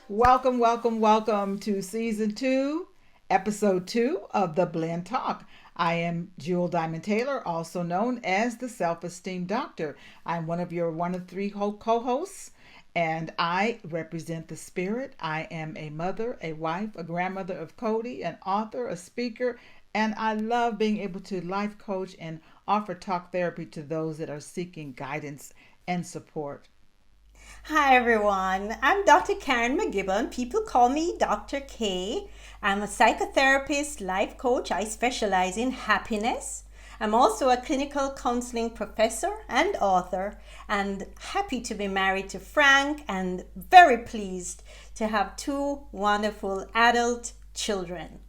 Welcome, welcome, welcome to season 2, episode 2 of the Blend Talk. I am Jewel Diamond Taylor, also known as the Self Esteem Doctor. I'm one of your one of three co hosts, and I represent the spirit. I am a mother, a wife, a grandmother of Cody, an author, a speaker, and I love being able to life coach and offer talk therapy to those that are seeking guidance and support. Hi everyone, I'm Dr. Karen McGibbon. People call me Dr. K. I'm a psychotherapist, life coach. I specialize in happiness. I'm also a clinical counseling professor and author, and happy to be married to Frank and very pleased to have two wonderful adult children.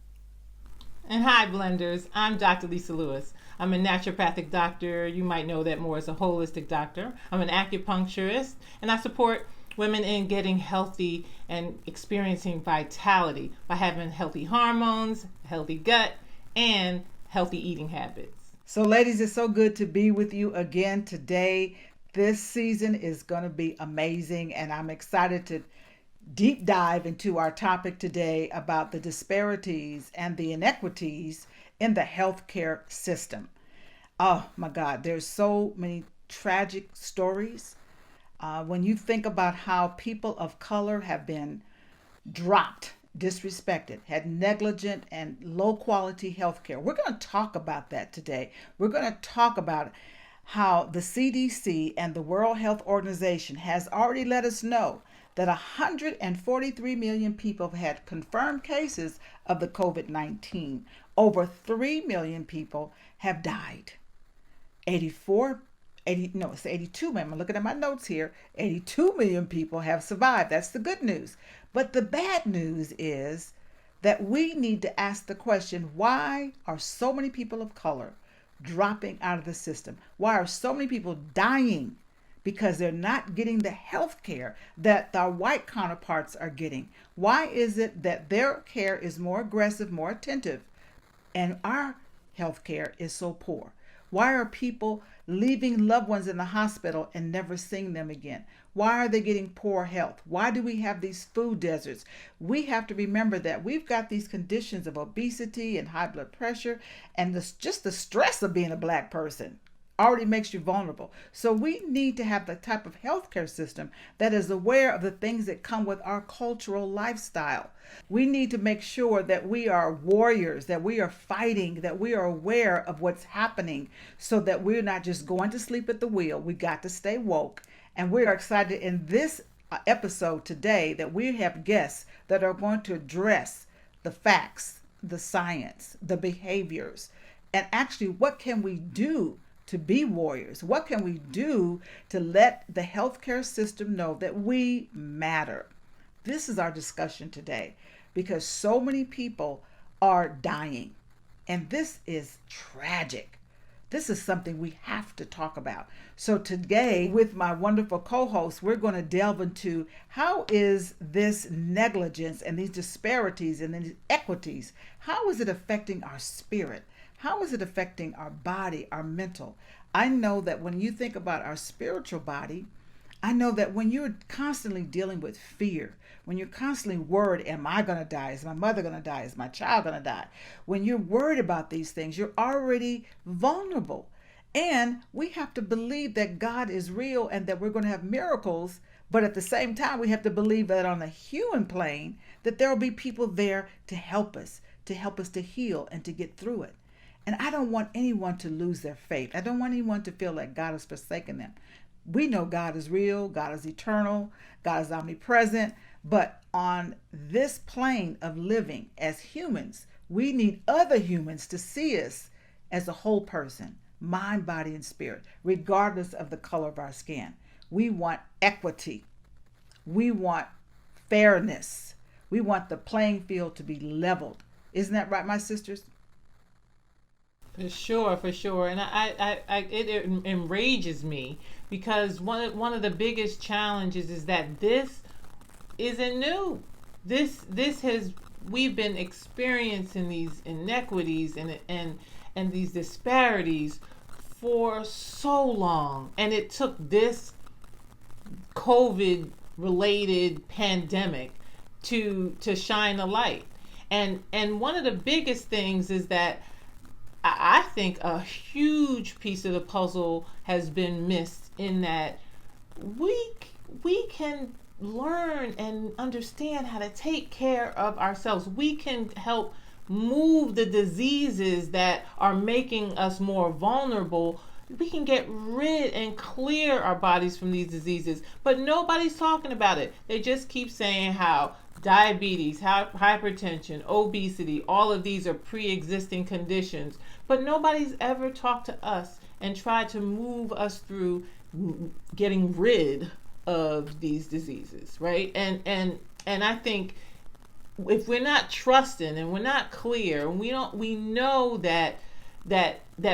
And hi, Blenders. I'm Dr. Lisa Lewis. I'm a naturopathic doctor. You might know that more as a holistic doctor. I'm an acupuncturist, and I support women in getting healthy and experiencing vitality by having healthy hormones, healthy gut, and healthy eating habits. So, ladies, it's so good to be with you again today. This season is going to be amazing, and I'm excited to deep dive into our topic today about the disparities and the inequities in the healthcare system. Oh my God, there's so many tragic stories. When you think about how people of color have been dropped, disrespected, had negligent and low quality health care. We're going to talk about that today. We're going to talk about how the CDC and the World Health Organization has already let us know that 143 million people have had confirmed cases of the COVID-19. Over 3 million people have died. 82 million, I'm looking at my notes here, 82 million people have survived. That's the good news. But the bad news is that we need to ask the question, why are so many people of color dropping out of the system? Why are so many people dying because they're not getting the health care that our white counterparts are getting? Why is it that their care is more aggressive, more attentive, and our health care is so poor? Why are people leaving loved ones in the hospital and never seeing them again? Why are they getting poor health? Why do we have these food deserts? We have to remember that we've got these conditions of obesity and high blood pressure, and just the stress of being a black person already makes you vulnerable. So we need to have the type of healthcare system that is aware of the things that come with our cultural lifestyle. We need to make sure that we are warriors, that we are fighting, that we are aware of what's happening so that we're not just going to sleep at the wheel. We got to stay woke. And we are excited in this episode today that we have guests that are going to address the facts, the science, the behaviors, and actually what can we do to be warriors? What can we do to let the healthcare system know that we matter? This is our discussion today because so many people are dying, and this is tragic. This is something we have to talk about. So today, with my wonderful co-host, we're going to delve into how is this negligence and these disparities and these equities, how is it affecting our spirit? How is it affecting our body, our mental? I know that when you think about our spiritual body, I know that when you're constantly dealing with fear, when you're constantly worried, am I going to die? Is my mother going to die? Is my child going to die? When you're worried about these things, you're already vulnerable. And we have to believe that God is real and that we're going to have miracles. But at the same time, we have to believe that on a human plane, that there will be people there to help us to heal and to get through it. And I don't want anyone to lose their faith. I don't want anyone to feel like God has forsaken them. We know God is real, God is eternal, God is omnipresent. But on this plane of living as humans, we need other humans to see us as a whole person, mind, body, and spirit, regardless of the color of our skin. We want equity. We want fairness. We want the playing field to be leveled. Isn't that right, my sisters? For sure, and it enrages me because one of the biggest challenges is that this isn't new. This has we've been experiencing these inequities and these disparities for so long, and it took this COVID related pandemic to shine a light. And one of the biggest things is that I think a huge piece of the puzzle has been missed in that we we can learn and understand how to take care of ourselves. We can help move the diseases that are making us more vulnerable. We can get rid and clear our bodies from these diseases, but nobody's talking about it. They just keep saying how diabetes, hypertension, obesity, all of these are pre-existing conditions, but nobody's ever talked to us and tried to move us through getting rid of these diseases, right? And I think if we're not trusting and we're not clear and we know that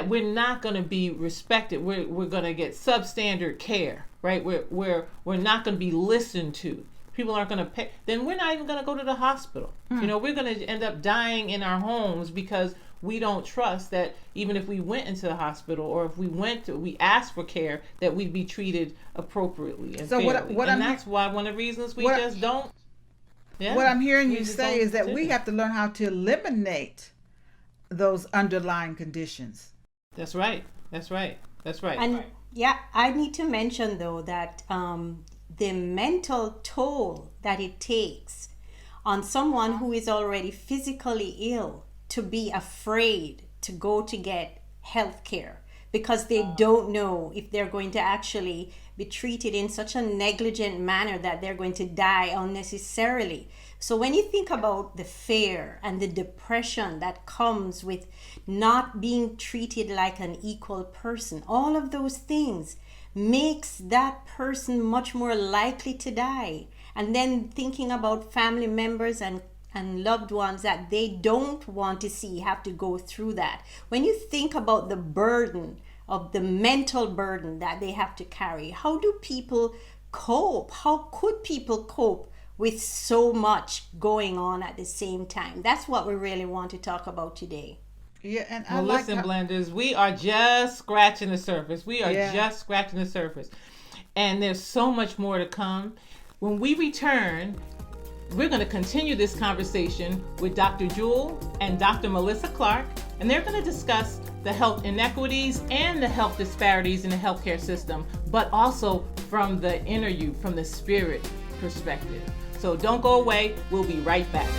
we're not going to be respected, we're going to get substandard care, right? We're not going to be listened to. People aren't going to pay. Then we're not even going to go to the hospital. We're going to end up dying in our homes because we don't trust that even if we went into the hospital or if we asked for care, that we'd be treated appropriately and fairly. And that's why one of the reasons we just don't. Yeah, what I'm hearing you say is that we have to learn how to eliminate those underlying conditions. That's right. And yeah, I need to mention though that the mental toll that it takes on someone who is already physically ill to be afraid to go to get health care because they don't know if they're going to actually be treated in such a negligent manner that they're going to die unnecessarily. So when you think about the fear and the depression that comes with not being treated like an equal person, all of those things makes that person much more likely to die. And then thinking about family members and loved ones that they don't want to see have to go through that. When you think about the burden of the mental burden that they have to carry, how do people cope? How could people cope with so much going on at the same time? That's what we really want to talk about today. Yeah, and well, listen, blenders, we are just scratching the surface. Just scratching the surface. And there's so much more to come. When we return, we're going to continue this conversation with Dr. Jewel and Dr. Melissa Clark, and they're going to discuss the health inequities and the health disparities in the healthcare system, but also from the inner you, from the spirit perspective. So don't go away. We'll be right back.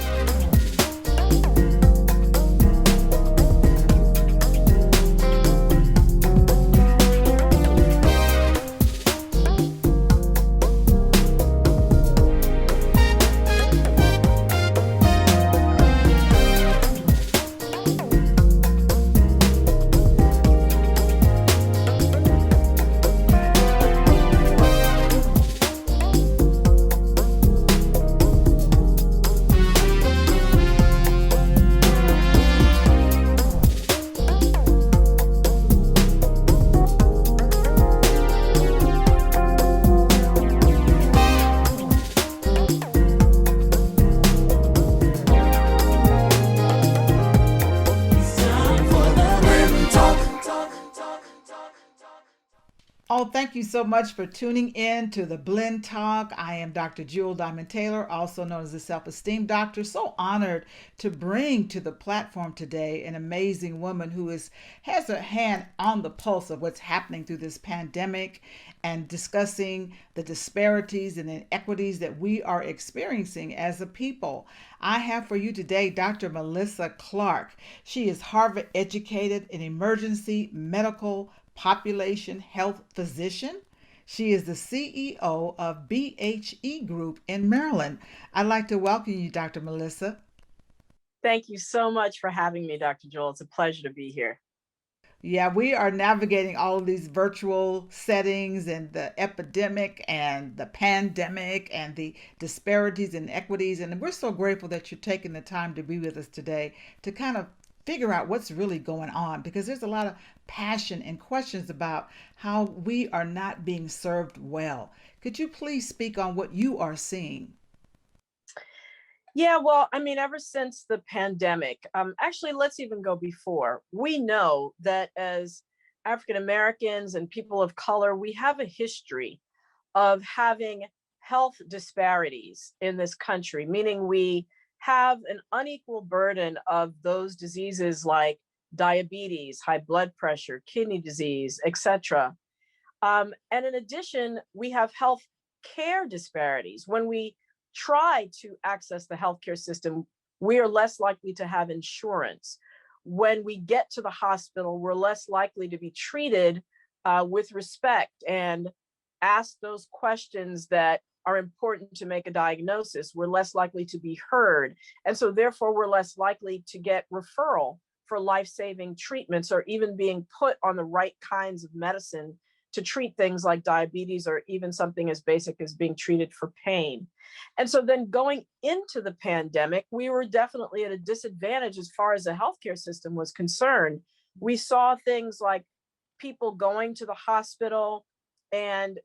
Oh, thank you so much for tuning in to the Blend Talk. I am Dr. Jewel Diamond Taylor, also known as the Self-Esteem Doctor. So honored to bring to the platform today an amazing woman who has her hand on the pulse of what's happening through this pandemic and discussing the disparities and inequities that we are experiencing as a people. I have for you today Dr. Melissa Clark. She is Harvard educated, an emergency medical population health physician. She is the CEO of BHE Group in Maryland. I'd like to welcome you, Dr. Melissa. Thank you so much for having me, Dr. Jewel. It's a pleasure to be here. Yeah, we are navigating all of these virtual settings and the epidemic and the pandemic and the disparities and equities. And we're so grateful that you're taking the time to be with us today to kind of figure out what's really going on, because there's a lot of passion and questions about how we are not being served well. Could you please speak on what you are seeing? Yeah, well, I mean, ever since the pandemic, actually, let's even go before. We know that as African Americans and people of color, we have a history of having health disparities in this country, meaning we have an unequal burden of those diseases like diabetes, high blood pressure, kidney disease, etc. And in addition, we have health care disparities. When we try to access the healthcare system, we are less likely to have insurance. When we get to the hospital, we're less likely to be treated with respect and ask those questions that are important to make a diagnosis. We're less likely to be heard. And so therefore, we're less likely to get referral for life-saving treatments or even being put on the right kinds of medicine to treat things like diabetes or even something as basic as being treated for pain. And so then going into the pandemic, we were definitely at a disadvantage as far as the healthcare system was concerned. We saw things like people going to the hospital and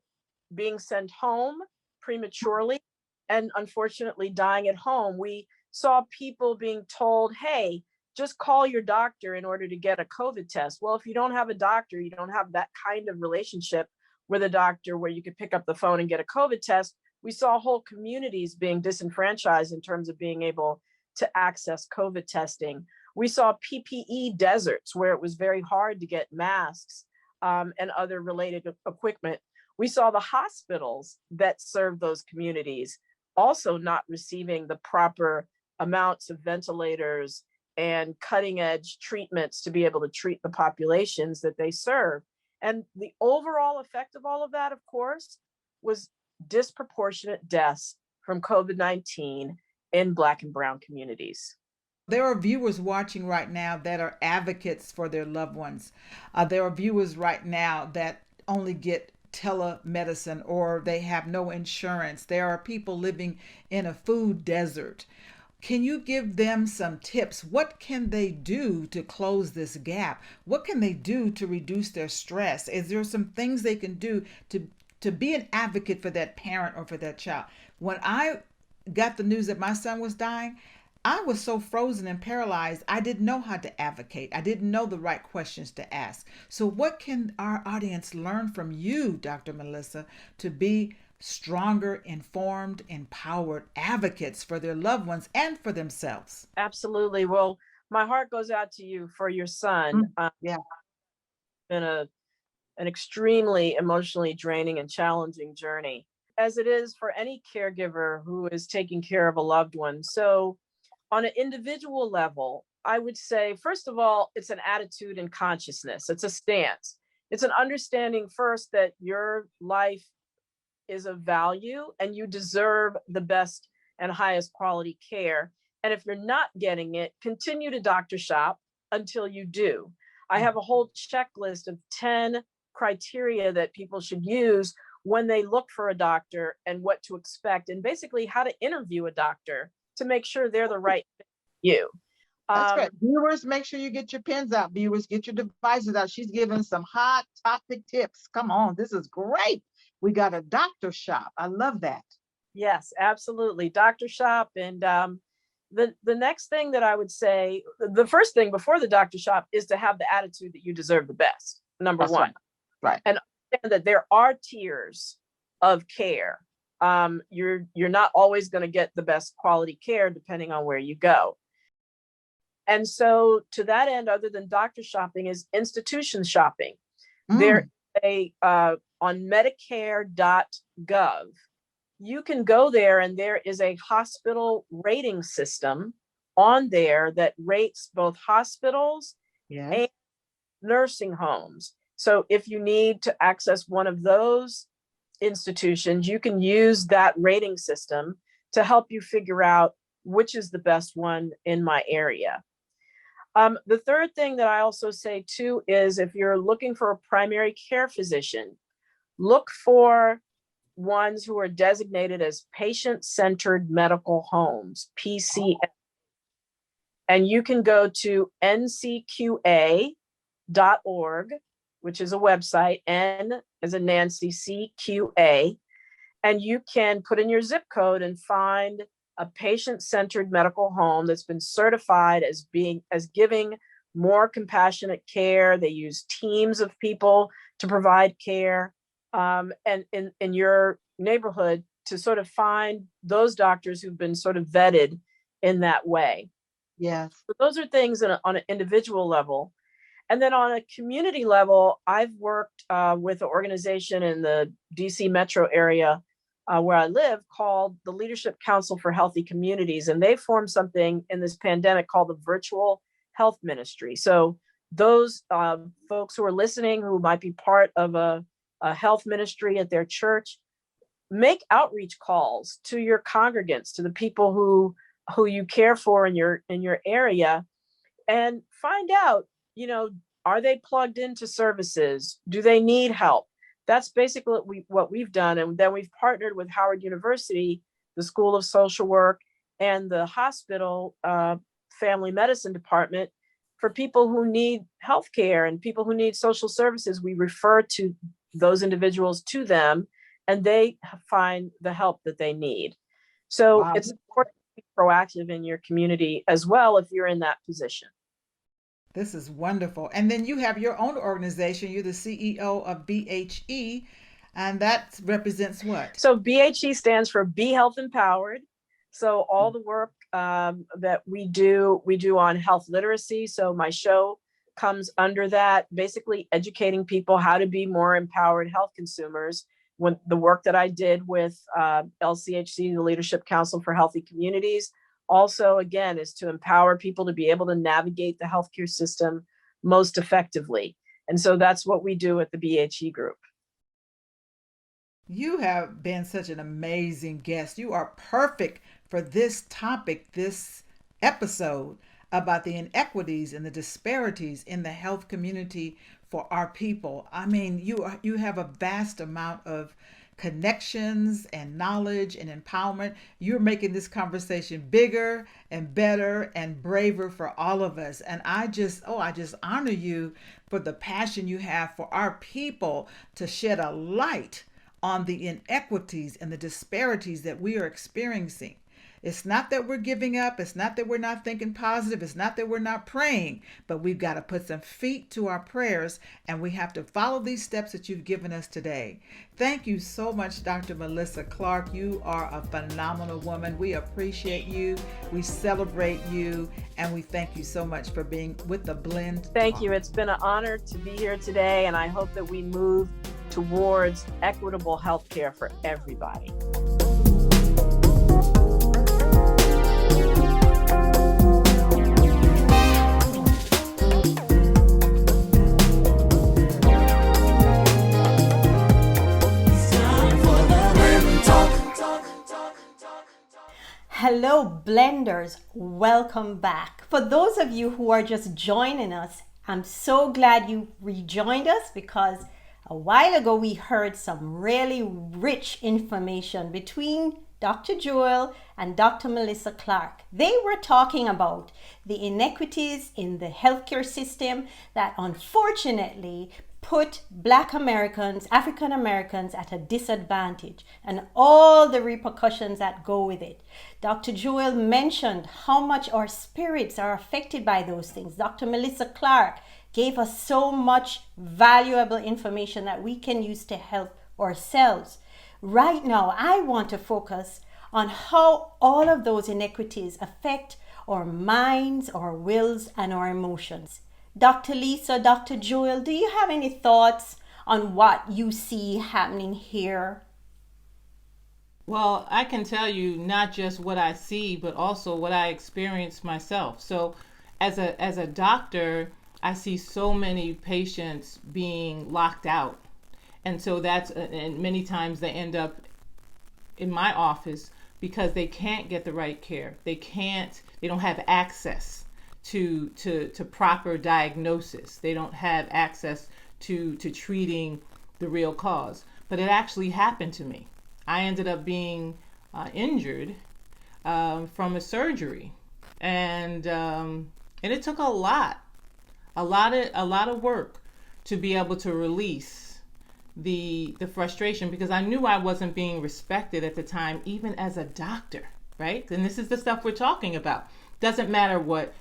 being sent home prematurely and unfortunately dying at home. We saw people being told, hey, just call your doctor in order to get a COVID test. Well, if you don't have a doctor, you don't have that kind of relationship with a doctor where you could pick up the phone and get a COVID test. We saw whole communities being disenfranchised in terms of being able to access COVID testing. We saw PPE deserts where it was very hard to get masks and other related equipment. We saw the hospitals that serve those communities also not receiving the proper amounts of ventilators and cutting edge treatments to be able to treat the populations that they serve. And the overall effect of all of that, of course, was disproportionate deaths from COVID-19 in Black and Brown communities. There are viewers watching right now that are advocates for their loved ones. There are viewers right now that only get telemedicine or they have no insurance. There are people living in a food desert. Can you give them some tips? What can they do to close this gap? What can they do to reduce their stress? Is there some things they can do to be an advocate for that parent or for that child? When I got the news that my son was dying, I was so frozen and paralyzed, I didn't know how to advocate. I didn't know the right questions to ask. So what can our audience learn from you, Dr. Melissa, to be stronger, informed, empowered advocates for their loved ones and for themselves? Absolutely. Well, my heart goes out to you for your son. Yeah. Been an extremely emotionally draining and challenging journey, as it is for any caregiver who is taking care of a loved one. So on an individual level, I would say, first of all, it's an attitude and consciousness. It's a stance. It's an understanding first that your life is of value and you deserve the best and highest quality care. And if you're not getting it, continue to doctor shop until you do. I have a whole checklist of 10 criteria that people should use when they look for a doctor and what to expect, and basically how to interview a doctor to make sure they're the right fit for you. That's great. Viewers, make sure you get your pens out. Viewers, get your devices out. She's giving some hot topic tips. Come on, this is great. We got a doctor shop. I love that. Yes, absolutely. Doctor shop. And the next thing that I would say, the first thing before the doctor shop is to have the attitude that you deserve the best, number That's one. Right. And understand that there are tiers of care. You're not always going to get the best quality care depending on where you go. And so to that end, other than doctor shopping, is institution shopping. There is on Medicare.gov, you can go there and there is a hospital rating system on there that rates both hospitals and nursing homes. So if you need to access one of those institutions, you can use that rating system to help you figure out which is the best one in my area. The third thing that I also say too is if you're looking for a primary care physician, look for ones who are designated as patient-centered medical homes, PCM. And you can go to ncqa.org, which is a website, N as in Nancy, CQA, and you can put in your zip code and find a patient-centered medical home that's been certified as giving more compassionate care. They use teams of people to provide care. And in your neighborhood, to sort of find those doctors who've been sort of vetted in that way. Yes. So those are things on an individual level. And then on a community level, I've worked with an organization in the DC metro area where I live called the Leadership Council for Healthy Communities. And they formed something in this pandemic called the Virtual Health Ministry. So those folks who are listening, who might be part of a health ministry at their church, make outreach calls to your congregants, to the people who you care for in your area, and find out, are they plugged into services? Do they need help? That's basically what we've done. And then we've partnered with Howard University, the School of Social Work, and the hospital family medicine department for people who need healthcare and people who need social services. We refer to those individuals to them, and they find the help that they need. So Wow. it's important to be proactive in your community as well if you're in that position. This is wonderful. And then you have your own organization. You're the CEO of BHE, and that represents what? So BHE stands for Be Health Empowered. So all the work that we do on health literacy. So my show comes under that, basically educating people how to be more empowered health consumers. When the work that I did with LCHC, the Leadership Council for Healthy Communities, also, again, is to empower people to be able to navigate the healthcare system most effectively. And so that's what we do at the BHE Group. You have been such an amazing guest. You are perfect for this topic, this episode about the inequities and the disparities in the health community for our people. I mean, you have a vast amount of connections and knowledge and empowerment. You're making this conversation bigger and better and braver for all of us. And I just honor you for the passion you have for our people to shed a light on the inequities and the disparities that we are experiencing. It's not that we're giving up. It's not that we're not thinking positive. It's not that we're not praying, but we've got to put some feet to our prayers, and we have to follow these steps that you've given us today. Thank you so much, Dr. Melissa Clark. You are a phenomenal woman. We appreciate you. We celebrate you, and we thank you so much for being with the Blend. Thank you. It's been an honor to be here today, and I hope that we move towards equitable healthcare for everybody. Hello, Blenders. Welcome back. For those of you who are just joining us, I'm so glad you rejoined us because a while ago we heard some really rich information between Dr. Jewel and Dr. Melissa Clark. They were talking about the inequities in the healthcare system that unfortunately put Black Americans, African Americans at a disadvantage, and all the repercussions that go with it. Dr. Jewel mentioned how much our spirits are affected by those things. Dr. Melissa Clark gave us so much valuable information that we can use to help ourselves. Right now, I want to focus on how all of those inequities affect our minds, our wills, and our emotions. Dr. Lisa, Dr. Jewel, do you have any thoughts on what you see happening here? Well, I can tell you not just what I see, but also what I experience myself. So as a doctor, I see so many patients being locked out. And so and many times they end up in my office because they can't get the right care. They don't have access to proper diagnosis. They don't have access to treating the real cause. But it actually happened to me. I ended up being injured from a surgery, and it took a lot of work to be able to release the frustration, because I knew I wasn't being respected at the time, even as a doctor, right? And this is the stuff we're talking about. Doesn't matter what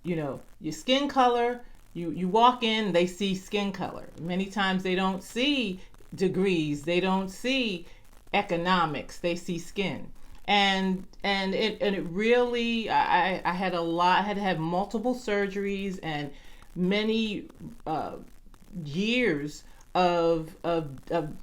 your skin color. You walk in, they see skin color. Many times they don't see degrees. They don't see economics, they see skin. And it really, I had I had to have multiple surgeries and many years of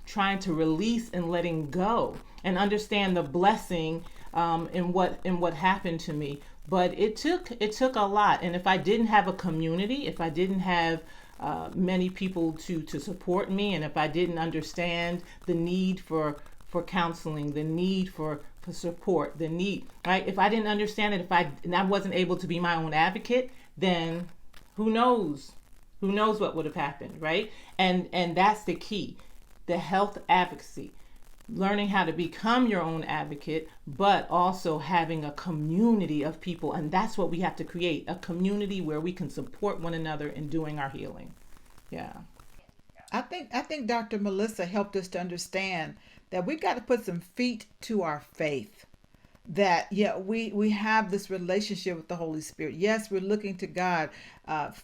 trying to release and letting go and understand the blessing in what happened to me. But it took a lot. And if I didn't have a community, if I didn't have many people to support me, and if I didn't understand the need for counseling, the need for support, the need, right? If I didn't understand it, and I wasn't able to be my own advocate, then who knows? Who knows what would have happened, right? And that's the key, the health advocacy. Learning how to become your own advocate, but also having a community of people. And that's what we have to create, a community where we can support one another in doing our healing. Yeah. I think Dr. Melissa helped us to understand that we got to put some feet to our faith. That we have this relationship with the Holy Spirit. Yes, we're looking to God,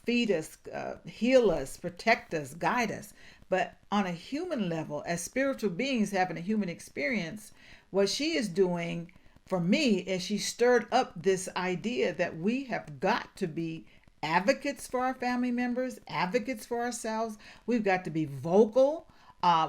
feed us, heal us, protect us, guide us. But on a human level, as spiritual beings having a human experience, what she is doing for me is she stirred up this idea that we have got to be advocates for our family members, advocates for ourselves. We've got to be vocal.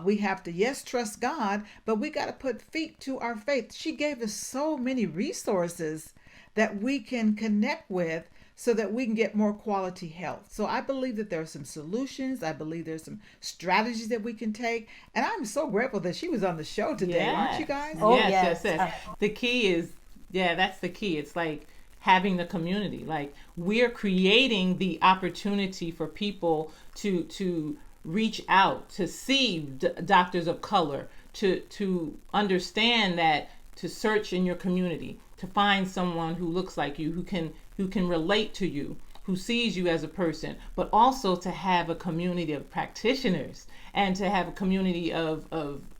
We have to, yes, trust God, but we got to put feet to our faith. She gave us so many resources that we can connect with so that we can get more quality health. So I believe that there are some solutions. I believe there's some strategies that we can take. And I'm so grateful that she was on the show today, aren't you guys? Oh, yes. yes. The key is, that's the key. It's like having the community. Like, we're creating the opportunity for people to reach out, to see doctors of color, to understand that, to search in your community, to find someone who looks like you, who can relate to you, who sees you as a person, but also to have a community of practitioners and to have a community of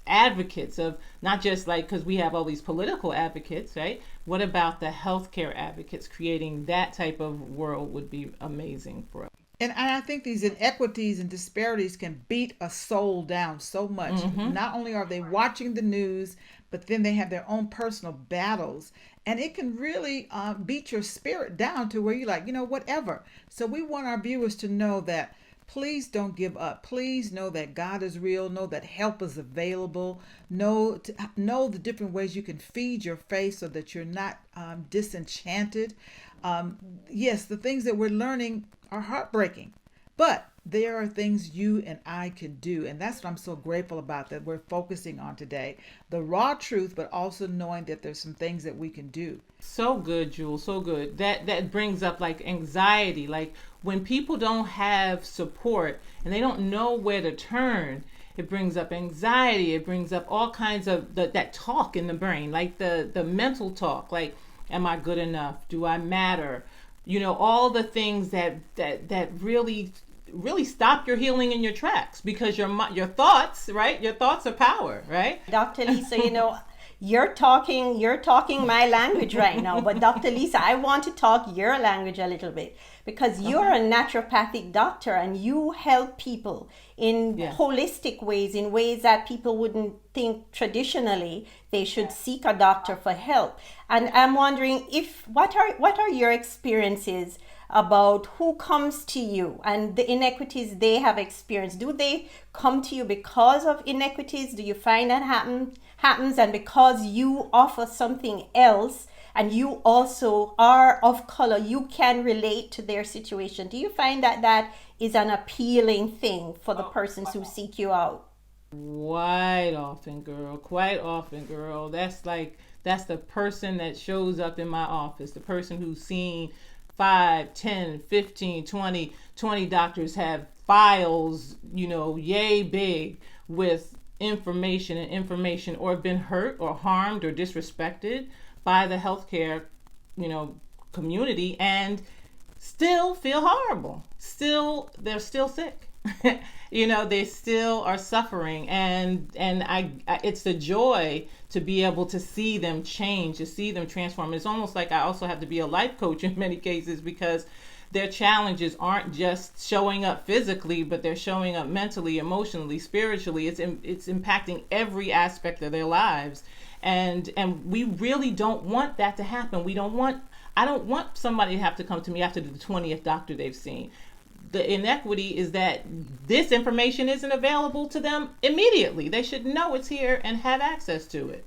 advocates, of not just like, because we have all these political advocates, right? What about the healthcare advocates? Creating that type of world would be amazing for us. And I think these inequities and disparities can beat a soul down so much. Mm-hmm. Not only are they watching the news, but then they have their own personal battles. And it can really beat your spirit down to where you're like, whatever. So we want our viewers to know that please don't give up. Please know that God is real. Know that help is available. Know the different ways you can feed your faith so that you're not disenchanted. Yes, the things that we're learning are heartbreaking, but there are things you and I can do. And that's what I'm so grateful about, that we're focusing on today. The raw truth, but also knowing that there's some things that we can do. So good, Jules, so good. That brings up like anxiety. Like, when people don't have support and they don't know where to turn, it brings up anxiety. It brings up all kinds of that talk in the brain, like the mental talk, like, am I good enough? Do I matter? All the things that really stop your healing in your tracks, because your thoughts, right? Your thoughts are power, right? Dr. Lisa, you're talking my language right now, but Dr. Lisa, I want to talk your language a little bit, because you're a naturopathic doctor and you help people in holistic ways, in ways that people wouldn't think traditionally they should seek a doctor for help. And I'm wondering what are your experiences about who comes to you and the inequities they have experienced? Do they come to you because of inequities? Do you find that happens, and because you offer something else and you also are of color, you can relate to their situation? Do you find that is an appealing thing for the persons who seek you out? Quite often, girl. That's the person that shows up in my office, the person who's seen 5, 10, 15, 20 doctors, have files, yay big with information, or been hurt or harmed or disrespected by the healthcare, community, and still feel horrible. They're still sick. They still are suffering, and I it's the joy to be able to see them change, to see them transform. It's almost like I also have to be a life coach in many cases, because their challenges aren't just showing up physically, but they're showing up mentally, emotionally, spiritually. It's impacting every aspect of their lives. And we really don't want that to happen. I don't want somebody to have to come to me after the 20th doctor they've seen. The inequity is that this information isn't available to them immediately. They should know it's here and have access to it.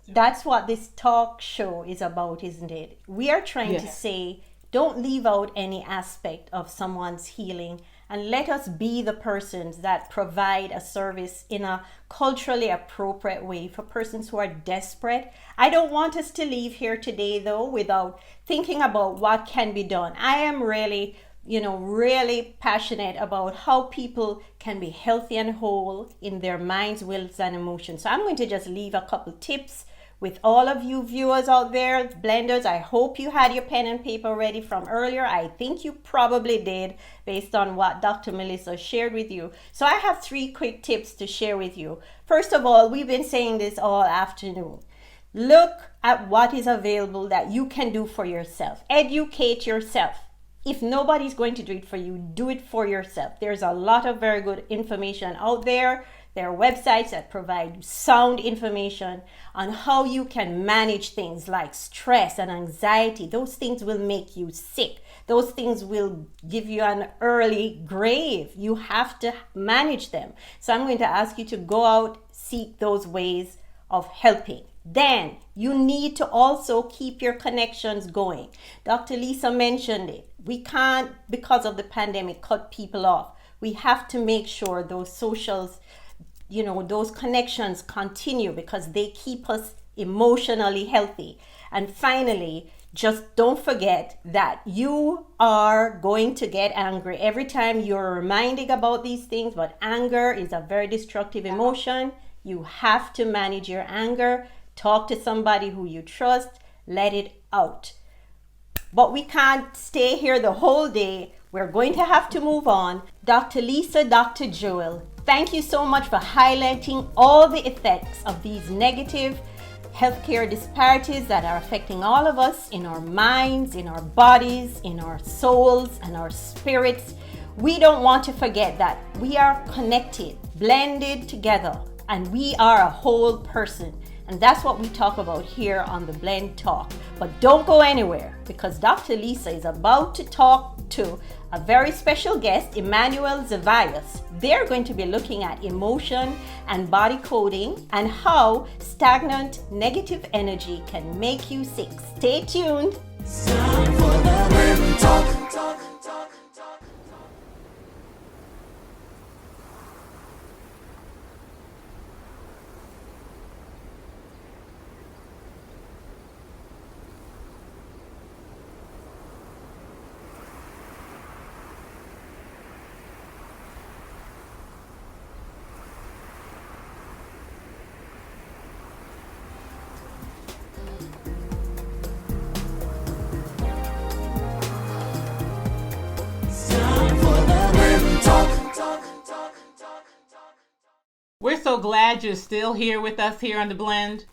That's what this talk show is about, isn't it? We are trying to Yes. say, don't leave out any aspect of someone's healing, and let us be the persons that provide a service in a culturally appropriate way for persons who are desperate. I don't want us to leave here today, though, without thinking about what can be done. I am really passionate about how people can be healthy and whole in their minds, wills, and emotions. So I'm going to just leave a couple tips with all of you viewers out there, blenders. I hope you had your pen and paper ready from earlier. I think you probably did, based on what Dr. Melissa shared with you. So I have 3 quick tips to share with you. First of all, we've been saying this all afternoon. Look at what is available that you can do for yourself. Educate yourself. If nobody's going to do it for you, do it for yourself. There's a lot of very good information out there. There are websites that provide sound information on how you can manage things like stress and anxiety. Those things will make you sick. Those things will give you an early grave. You have to manage them. So I'm going to ask you to go out, seek those ways of helping. Then you need to also keep your connections going. Dr. Lisa mentioned it. We can't, because of the pandemic, cut people off. We have to make sure those socials, those connections continue, because they keep us emotionally healthy. And finally, just don't forget that you are going to get angry every time you're reminded about these things. But anger is a very destructive emotion. You have to manage your anger. Talk to somebody who you trust. Let it out. But we can't stay here the whole day. We're going to have to move on. Dr. Lisa, Dr. Joel, thank you so much for highlighting all the effects of these negative healthcare disparities that are affecting all of us in our minds, in our bodies, in our souls, and our spirits. We don't want to forget that we are connected, blended together, and we are a whole person. And that's what we talk about here on the Blend Talk. But don't go anywhere, because Dr. Lisa is about to talk to a very special guest, Emmanuel Zavias. They're going to be looking at emotion and body coding and how stagnant negative energy can make you sick. Stay tuned. We're so glad you're still here with us here on The Blend.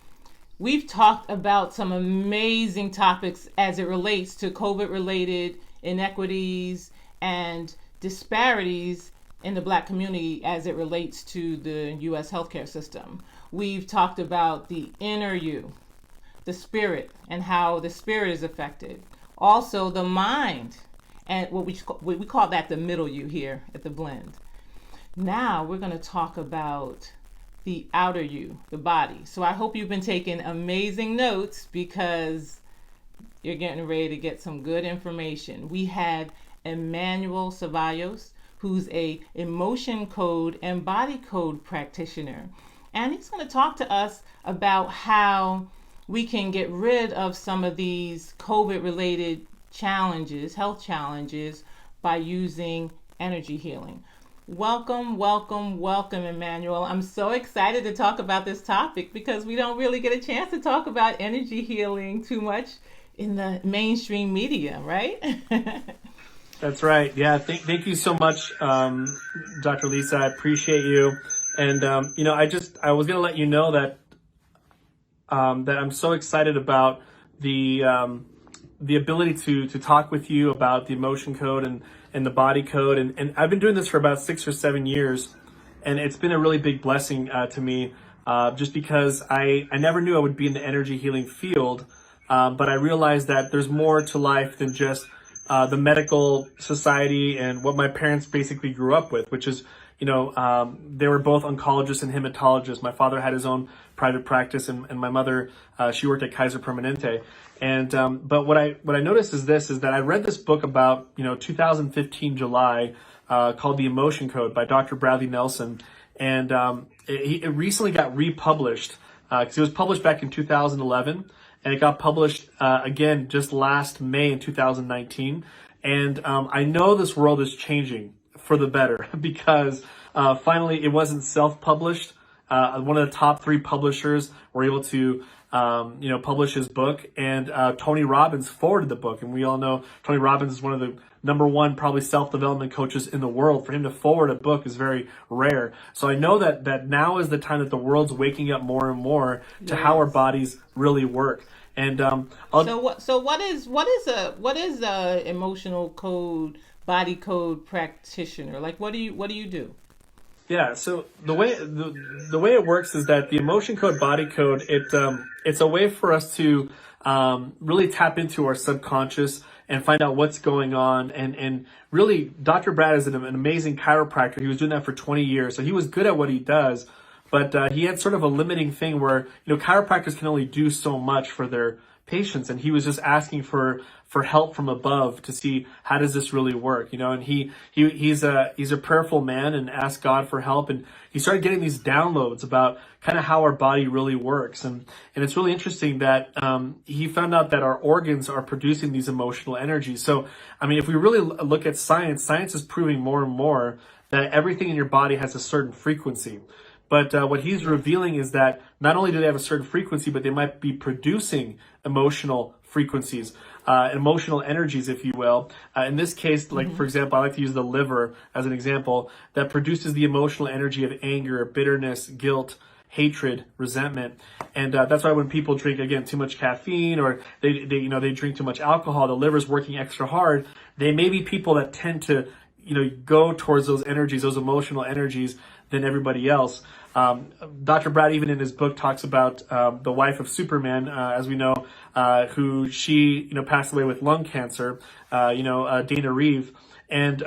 We've talked about some amazing topics as it relates to COVID-related inequities and disparities in the Black community as it relates to the U.S. healthcare system. We've talked about the inner you, the spirit, and how the spirit is affected. Also, the mind, and what we call that the middle you here at The Blend. Now we're going to talk about the outer you, the body. So I hope you've been taking amazing notes, because you're getting ready to get some good information. We have Emmanuel Zavias, who's a emotion code and body code practitioner. And he's going to talk to us about how we can get rid of some of these COVID-related challenges, health challenges, by using energy healing. Welcome, welcome, welcome, Emmanuel. I'm so excited to talk about this topic, because we don't really get a chance to talk about energy healing too much in the mainstream media, right? That's right. Yeah. Thank you so much, Dr. Lisa. I appreciate you. And, I was going to let you know that I'm so excited about the the ability to talk with you about the emotion code and the body code. And I've been doing this for about 6 or 7 years. And it's been a really big blessing to me, just because I never knew I would be in the energy healing field. But I realized that there's more to life than just the medical society and what my parents basically grew up with, which is, they were both oncologists and hematologists. My father had his own private practice, and my mother, she worked at Kaiser Permanente. And but what I noticed is that I read this book about 2015 July called The Emotion Code by Dr. Bradley Nelson, and it recently got republished because it was published back in 2011. And it got published again just last May in 2019. And I know this world is changing for the better because finally it wasn't self-published. One of the top 3 publishers were able to publish his book, and Tony Robbins forwarded the book. And we all know Tony Robbins is one of the #1 probably self-development coaches in the world. For him to forward a book is very rare. So I know that now is the time that the world's waking up more and more to how our bodies really work. And what is a emotional code, body code practitioner? Like, what do you do? Yeah, so the way it works is that the emotion code, body code, it's a way for us to really tap into our subconscious and find out what's going on. And really, Dr. Brad is an amazing chiropractor. He was doing that for 20 years, so he was good at what he does. But he had sort of a limiting thing where, chiropractors can only do so much for their patients. And he was just asking for help from above to see how does this really work, and he's a prayerful man and asked God for help. And he started getting these downloads about kind of how our body really works. And it's really interesting that he found out that our organs are producing these emotional energies. So, I mean, if we really look at science is proving more and more that everything in your body has a certain frequency. But what he's revealing is that not only do they have a certain frequency, but they might be producing emotional frequencies, emotional energies, if you will. In this case, for example, I like to use the liver as an example, that produces the emotional energy of anger, bitterness, guilt, hatred, resentment. And that's why when people drink, again, too much caffeine, or they drink too much alcohol, the liver's working extra hard. They may be people that tend to go towards those energies, those emotional energies, than everybody else. Dr. Brad, even in his book, talks about the wife of Superman, as we know, who she passed away with lung cancer, Dana Reeve. And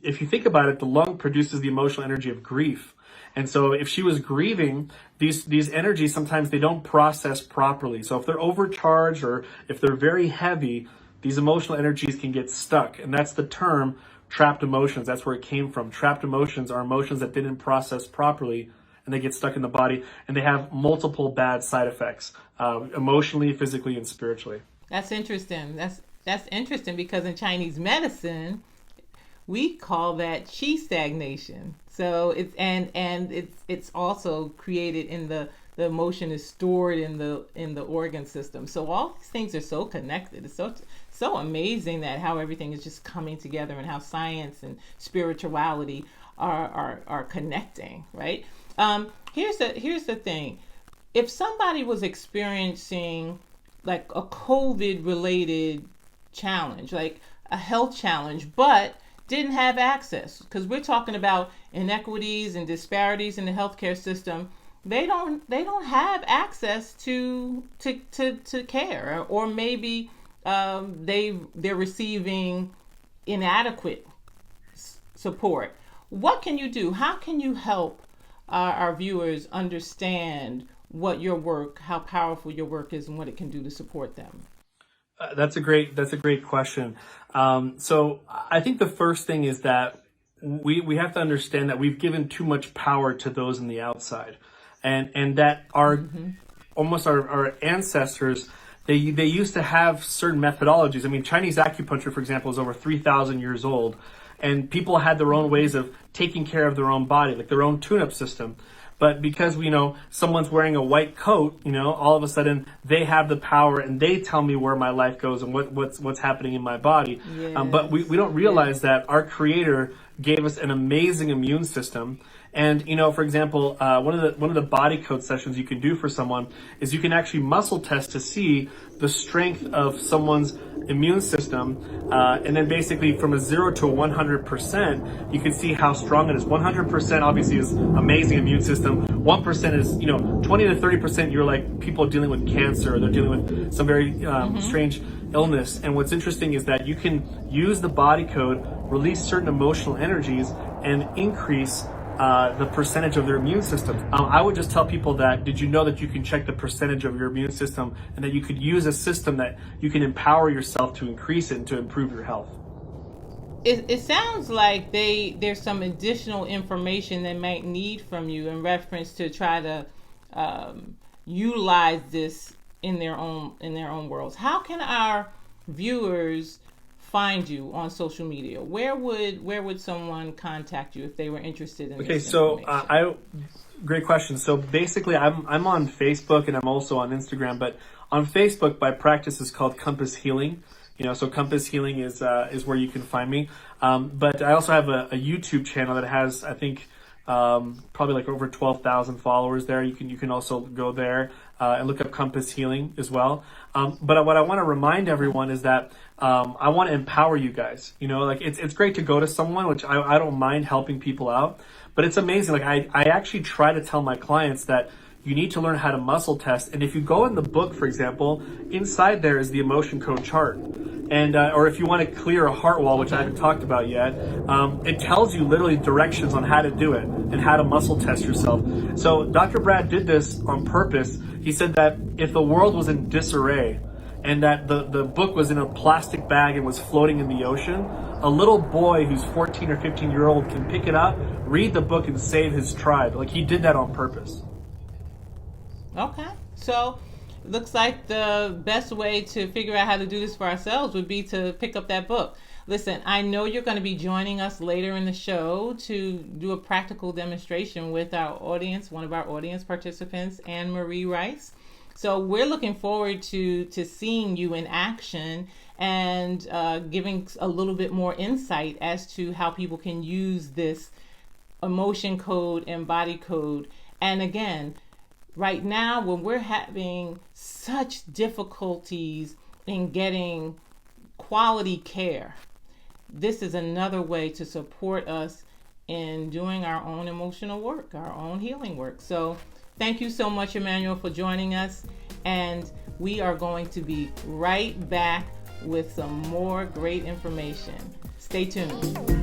if you think about it, the lung produces the emotional energy of grief. And so if she was grieving, these energies, sometimes they don't process properly. So if they're overcharged or if they're very heavy, these emotional energies can get stuck. And that's the term trapped emotions. That's where it came from. Trapped emotions are emotions that didn't process properly, and they get stuck in the body, and they have multiple bad side effects, emotionally, physically, and spiritually. That's interesting. That's interesting because in Chinese medicine, we call that qi stagnation. So it's also created in the emotion is stored in the organ system. So all these things are so connected. It's so amazing that how everything is just coming together and how science and spirituality are connecting, right? Here's the thing. If somebody was experiencing like a COVID related challenge, like a health challenge, but didn't have access, because we're talking about inequities and disparities in the healthcare system, they don't have access to care, or maybe they're receiving inadequate support. What can you do? How can you help our viewers understand what your work, how powerful your work is, and what it can do to support them? That's a great question. So I think the first thing is that we have to understand that we've given too much power to those on the outside, and that our almost our ancestors, they used to have certain methodologies. I mean, Chinese acupuncture, for example, is over 3,000 years old, and people had their own ways of taking care of their own body, like their own tune-up system. But because someone's wearing a white coat, all of a sudden they have the power and they tell me where my life goes and what's happening in my body. Yes. But we don't realize that our Creator gave us an amazing immune system, And for example, one of the body code sessions you can do for someone is you can actually muscle test to see the strength of someone's immune system, and then basically from a 0 to 100%, you can see how strong it is. 100% obviously is amazing immune system. 1% is 20 to 30%. You're like people dealing with cancer, or they're dealing with some very strange illness. And what's interesting is that you can use the body code, release certain emotional energies, and increase the percentage of their immune system. I would just tell people that, did you know that you can check the percentage of your immune system, and that you could use a system that you can empower yourself to increase it and to improve your health? It sounds like there's some additional information they might need from you in reference to try to utilize this in their own worlds. How can our viewers find you on social media? Where would someone contact you if they were interested in Okay, this so information? great question. So basically, I'm on Facebook, and I'm also on Instagram. But on Facebook, my practice is called Compass Healing. So Compass Healing is where you can find me. But I also have a YouTube channel that has, I think, probably like over 12,000 followers there. You can also go there and look up Compass Healing as well. But what I want to remind everyone is that I want to empower you guys. Like it's great to go to someone, which I don't mind helping people out, but it's amazing. Like I actually try to tell my clients that you need to learn how to muscle test. And if you go in the book, for example, inside there is the emotion code chart. And or if you want to clear a heart wall, which I haven't talked about yet, it tells you literally directions on how to do it and how to muscle test yourself. So Dr. Brad did this on purpose. He said that if the world was in disarray and that the book was in a plastic bag and was floating in the ocean, a little boy who's 14 or 15-year-old can pick it up, read the book, and save his tribe. Like, he did that on purpose. Okay, so looks like the best way to figure out how to do this for ourselves would be to pick up that book. Listen, I know you're going to be joining us later in the show to do a practical demonstration with our audience, one of our audience participants, Anne Marie Rice. So we're looking forward to seeing you in action and giving a little bit more insight as to how people can use this emotion code and body code. And again, right now, when we're having such difficulties in getting quality care, this is another way to support us in doing our own emotional work, our own healing work. So thank you so much, Emmanuel, for joining us. And we are going to be right back with some more great information. Stay tuned.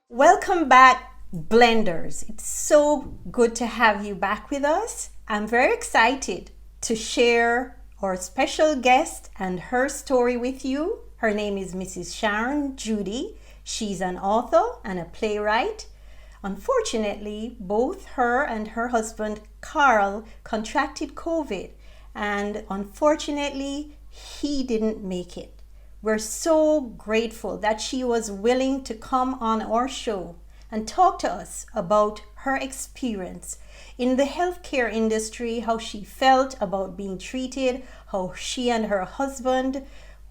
Welcome back, Blenders. It's so good to have you back with us. I'm very excited to share our special guest and her story with you. Her name is Mrs. Sharon Judy. She's an author and a playwright. Unfortunately, both her and her husband, Carl, contracted COVID, and unfortunately, he didn't make it. We're so grateful that she was willing to come on our show and talk to us about her experience in the healthcare industry, how she felt about being treated, how she and her husband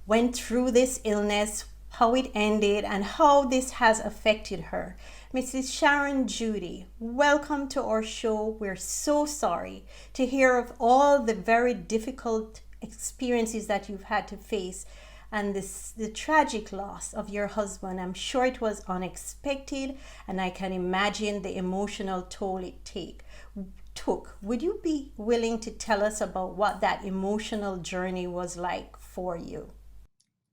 went through this illness, how it ended, and how this has affected her. Mrs. Sharon Judy, welcome to our show. We're so sorry to hear of all the very difficult experiences that you've had to face and the tragic loss of your husband. I'm sure it was unexpected, and I can imagine the emotional toll it took. Would you be willing to tell us about what that emotional journey was like for you?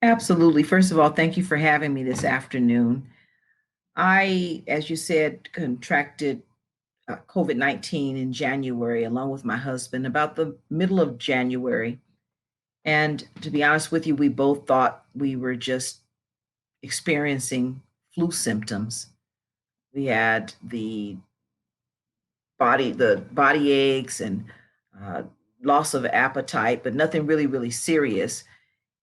Absolutely. First of all, thank you for having me this afternoon. I, as you said, contracted COVID-19 in January, along with my husband, about the middle of January. And to be honest with you, we both thought we were just experiencing flu symptoms. We had the body aches and uh, loss of appetite, but nothing really, really serious.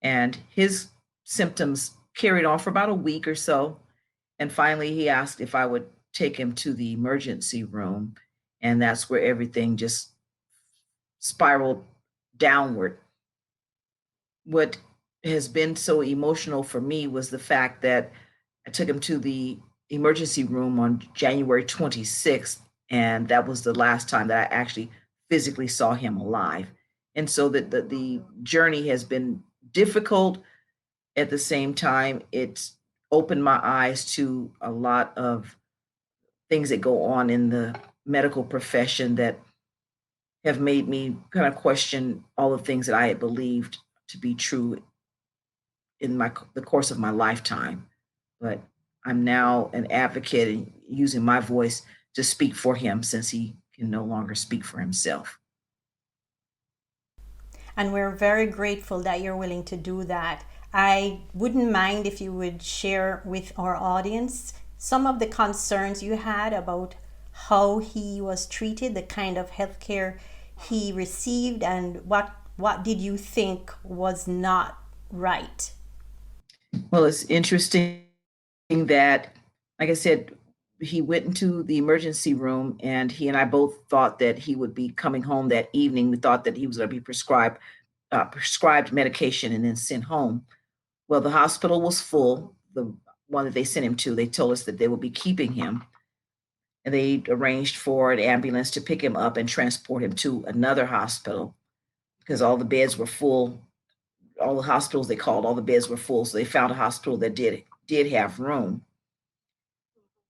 And his symptoms carried on for about a week or so. And finally, he asked if I would take him to the emergency room. And that's where everything just spiraled downward. What has been so emotional for me was the fact that I took him to the emergency room on January 26th, and that was the last time that I actually physically saw him alive. And so the journey has been difficult. At the same time, it's opened my eyes to a lot of things that go on in the medical profession that have made me kind of question all the things that I had believed to be true in the course of my lifetime. But I'm now an advocate and using my voice to speak for him since he can no longer speak for himself. And we're very grateful that you're willing to do that. I wouldn't mind if you would share with our audience some of the concerns you had about how he was treated, the kind of healthcare he received, and what did you think was not right? Well, it's interesting that, like I said, he went into the emergency room and he and I both thought that he would be coming home that evening. We thought that he was going to be prescribed medication and then sent home. Well, the hospital was full. The one that they sent him to, they told us that they would be keeping him. And they arranged for an ambulance to pick him up and transport him to another hospital because all the beds were full. All the hospitals they called, all the beds were full. So they found a hospital that did have room.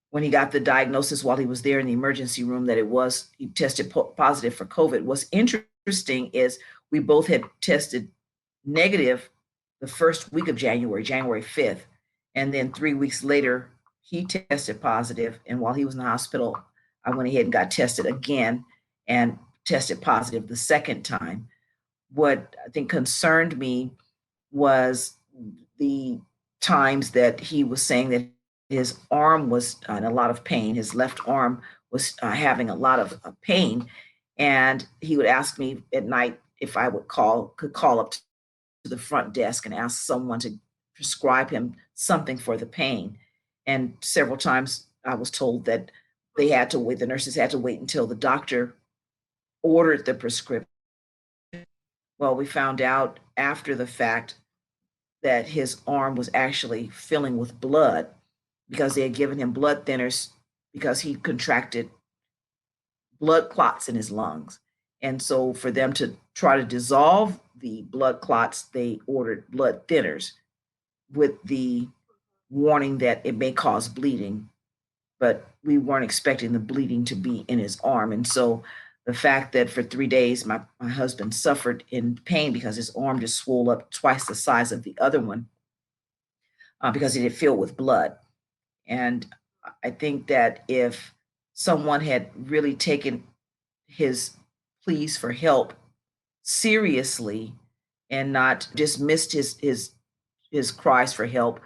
When he got the diagnosis while he was there in the emergency room that he tested positive for COVID. What's interesting is we both had tested negative the first week of January 5th. And then 3 weeks later, he tested positive. And while he was in the hospital, I went ahead and got tested again and tested positive the second time. What I think concerned me was the times that he was saying that his arm was in a lot of pain. His left arm was having a lot of pain. And he would ask me at night if I could call up to the front desk and ask someone to prescribe him something for the pain. And several times I was told that the nurses had to wait until the doctor ordered the prescription. Well, we found out after the fact that his arm was actually filling with blood because they had given him blood thinners because he contracted blood clots in his lungs. And so for them to try to dissolve the blood clots, they ordered blood thinners with the warning that it may cause bleeding. But we weren't expecting the bleeding to be in his arm. And so the fact that for 3 days, my husband suffered in pain because his arm just swelled up twice the size of the other one because it had filled with blood. And I think that if someone had really taken his pleas for help seriously and not dismissed his cries for help,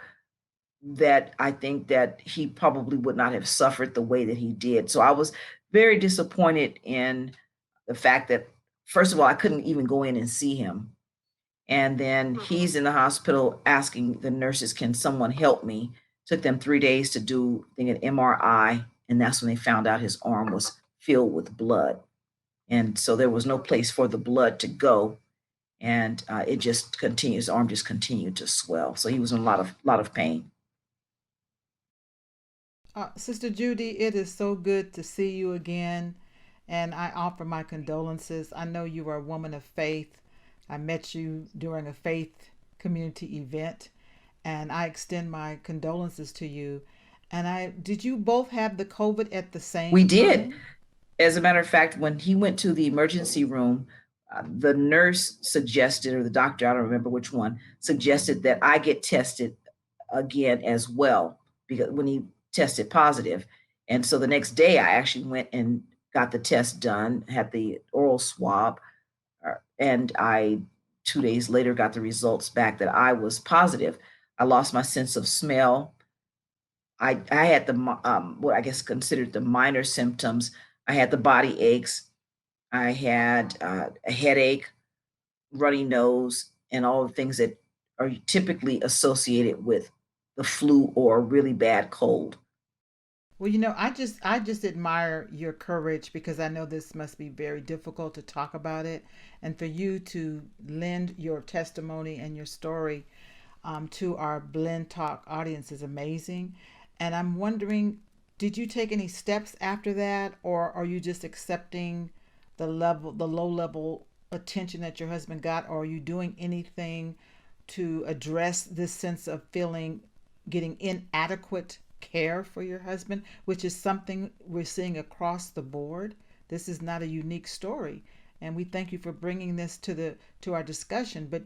that I think that he probably would not have suffered the way that he did. So I was very disappointed in the fact that, first of all, I couldn't even go in and see him. And then he's in the hospital asking the nurses, can someone help me? Took them 3 days to do an MRI. And that's when they found out his arm was filled with blood. And so there was no place for the blood to go. And it just continued, his arm just continued to swell. So he was in a lot of pain. Sister Judy, it is so good to see you again, and I offer my condolences. I know you are a woman of faith. I met you during a faith community event, and I extend my condolences to you. And did you both have the COVID at the same We did. time? As a matter of fact, when he went to the emergency room, the nurse suggested, or the doctor, I don't remember which one, suggested that I get tested again as well, because when he tested positive. And so the next day I actually went and got the test done, had the oral swab, and 2 days later got the results back that I was positive. I lost my sense of smell. I had what I guess considered the minor symptoms. I had the body aches. I had a headache, runny nose, and all the things that are typically associated with the flu or a really bad cold. Well, I just admire your courage because I know this must be very difficult to talk about it, and for you to lend your testimony and your story to our Blend Talk audience is amazing. And I'm wondering, did you take any steps after that, or are you just accepting the low level attention that your husband got, or are you doing anything to address this sense of feeling getting inadequate care for your husband, which is something we're seeing across the board? This is not a unique story, and we thank you for bringing this to our discussion. But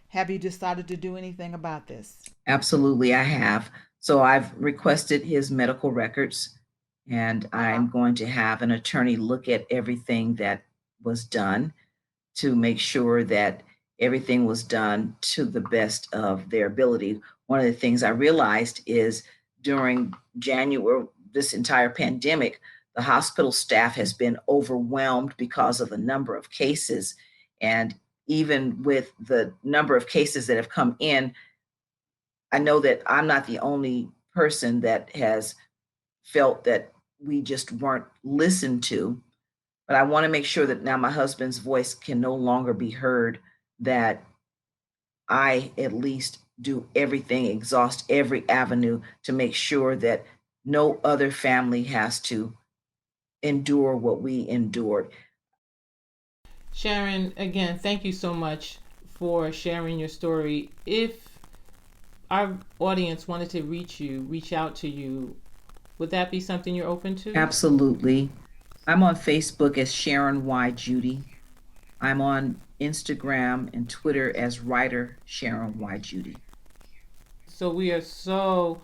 have you decided to do anything about this? Absolutely, I have. So I've requested his medical records, and I'm going to have an attorney look at everything that was done to make sure that everything was done to the best of their ability. One of the things I realized is during January, this entire pandemic, the hospital staff has been overwhelmed because of the number of cases. And even with the number of cases that have come in, I know that I'm not the only person that has felt that we just weren't listened to. But I want to make sure that now my husband's voice can no longer be heard, that I at least do everything, exhaust every avenue to make sure that no other family has to endure what we endured. Sharon, again, thank you so much for sharing your story. If our audience wanted to reach out to you, would that be something you're open to? Absolutely. I'm on Facebook as Sharon Y. Judy. I'm on Instagram and Twitter as writer Sharon Y. Judy. So we are so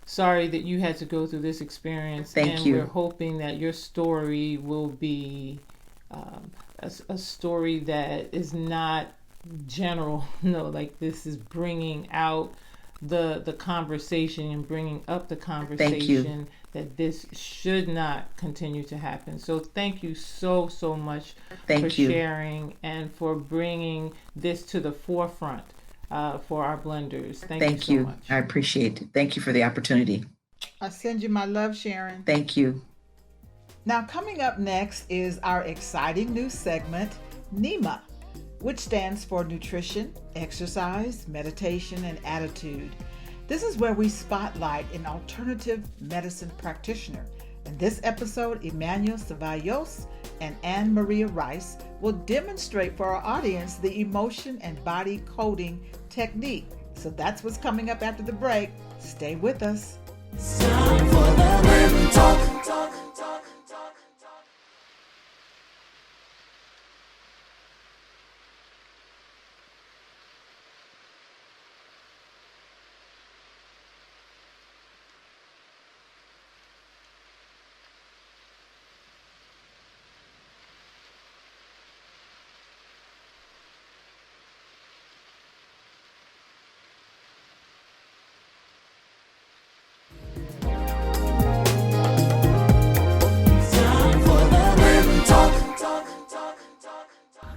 sorry that you had to go through this experience. Thank and you. We're hoping that your story will be a story that is not general. No, like this is bringing out the conversation and bringing up the conversation that this should not continue to happen. So thank you so much for sharing and for bringing this to the forefront for our blenders. Thank you so much. I appreciate it. Thank you for the opportunity. I send you my love, Sharon. Thank you. Now, coming up next is our exciting new segment, NEMA, which stands for Nutrition, Exercise, Meditation, and Attitude. This is where we spotlight an alternative medicine practitioner. In this episode, Emmanuel Ceballos and Anne Maria Rice will demonstrate for our audience the emotion and body coding technique. So that's what's coming up after the break. Stay with us. It's time for the Blend Talk.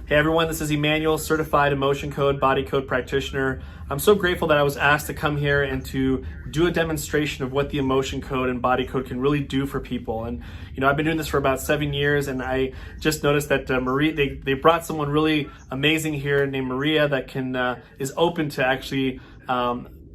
Hey everyone, this is Emmanuel, certified emotion code, body code practitioner. I'm so grateful that I was asked to come here and to do a demonstration of what the emotion code and body code can really do for people. And I've been doing this for about 7 years, and I just noticed that Maria, they brought someone really amazing here named Maria that is open to actually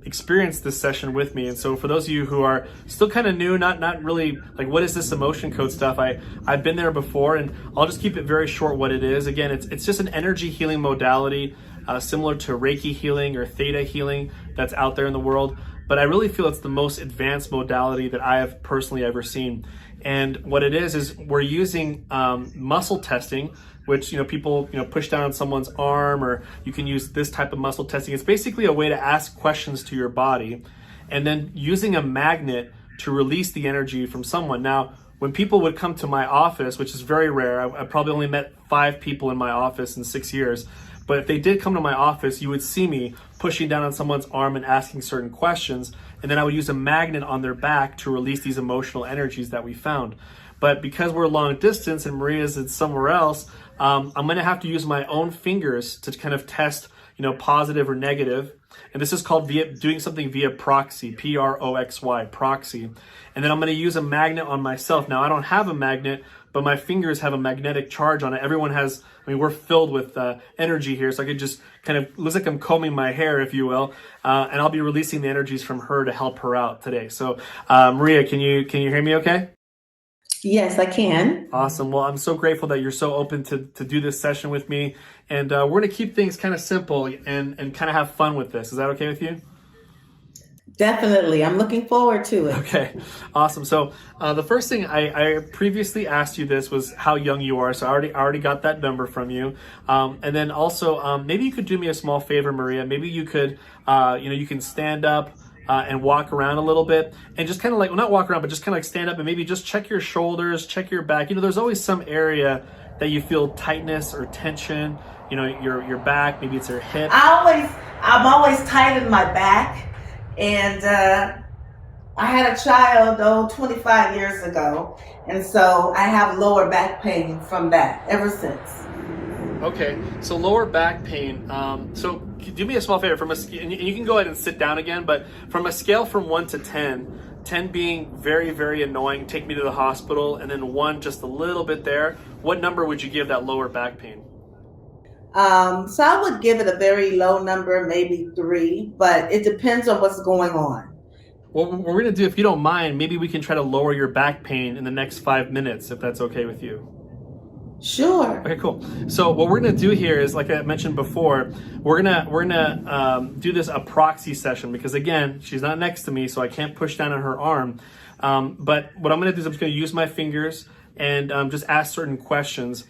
experience this session with me. And so for those of you who are still kind of new, not really like, what is this emotion code stuff? I've been there before, and I'll just keep it very short what it is. Again, it's just an energy healing modality, similar to Reiki healing or Theta healing that's out there in the world. But I really feel it's the most advanced modality that I have personally ever seen. And what it is we're using muscle testing, which people push down on someone's arm, or you can use this type of muscle testing. It's basically a way to ask questions to your body, and then using a magnet to release the energy from someone. Now, when people would come to my office, which is very rare, I probably only met 5 people in my office in 6 years, But if they did come to my office, you would see me pushing down on someone's arm and asking certain questions. And then I would use a magnet on their back to release these emotional energies that we found. But because we're long distance and Maria's in somewhere else, I'm going to have to use my own fingers to kind of test, positive or negative. And this is called doing something via proxy, Proxy, proxy. And then I'm going to use a magnet on myself. Now, I don't have a magnet, but my fingers have a magnetic charge on it. Everyone has, we're filled with energy here. So I could just kind of, looks like I'm combing my hair, if you will. And I'll be releasing the energies from her to help her out today. So Maria, can you hear me okay? Yes, I can. Awesome. Well, I'm so grateful that you're so open to do this session with me. And we're going to keep things kind of simple and kind of have fun with this. Is that okay with you? Definitely. I'm looking forward to it. Okay, awesome. So the first thing I previously asked you this was how young you are. So I already got that number from you. And then also maybe you could do me a small favor, Maria. Maybe you could, you can stand up and walk around a little bit and just kind of like, well, not walk around, but just kind of like stand up and maybe just check your shoulders, check your back. There's always some area that you feel tightness or tension, your back, maybe it's your hip. I'm always tight in my back. And I had a child, 25 years ago. And so I have lower back pain from that ever since. Okay, so lower back pain. So do me a small favor, and you can go ahead and sit down again, but from a scale from 1 to 10, 10 being very, very annoying, take me to the hospital, and then 1 just a little bit there, what number would you give that lower back pain? So I would give it a very low number, maybe 3, but it depends on what's going on. Well, what we're going to do, if you don't mind, maybe we can try to lower your back pain in the next 5 minutes, if that's okay with you. Sure. Okay, cool. So what we're gonna do here is, like I mentioned before, we're gonna do this a proxy session because again, she's not next to me, so I can't push down on her arm. But what I'm gonna do is I'm just gonna use my fingers and just ask certain questions